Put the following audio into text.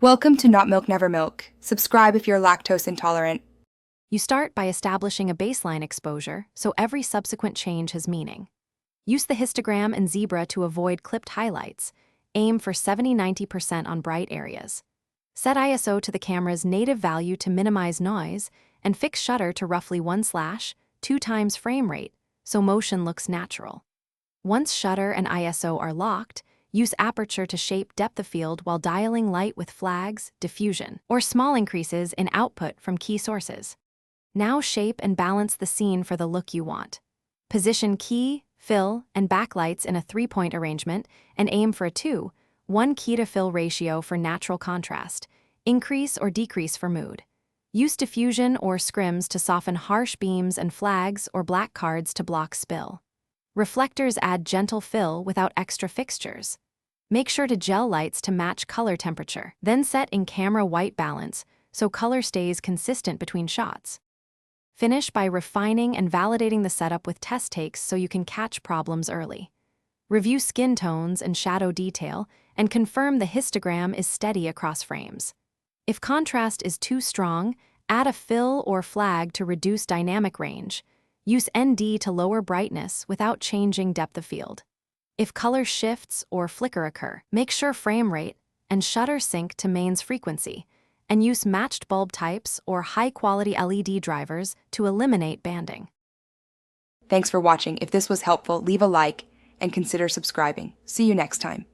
Welcome to Not Milk Never Milk. Subscribe if you're lactose intolerant. You start by establishing a baseline exposure so every subsequent change has meaning. Use the histogram and zebra to avoid clipped highlights. Aim for 70–90% on bright areas. Set ISO to the camera's native value to minimize noise, and fix shutter to roughly 1/2 times frame rate so motion looks natural. Once shutter and ISO are locked, use aperture to shape depth of field while dialing light with flags, diffusion, or small increases in output from key sources. Now shape and balance the scene for the look you want. Position key, fill, and backlights in a 3-point arrangement and aim for a 2:1 key to fill ratio for natural contrast. Increase or decrease for mood. Use diffusion or scrims to soften harsh beams and flags or black cards to block spill. Reflectors add gentle fill without extra fixtures. Make sure to gel lights to match color temperature, then set in camera white balance so color stays consistent between shots. Finish by refining and validating the setup with test takes so you can catch problems early. Review skin tones and shadow detail and confirm the histogram is steady across frames. If contrast is too strong, add a fill or flag to reduce dynamic range. Use ND to lower brightness without changing depth of field. If color shifts or flicker occur, make sure frame rate and shutter sync to mains frequency, and use matched bulb types or high-quality LED drivers to eliminate banding. Thanks for watching. If this was helpful, leave a like and consider subscribing. See you next time.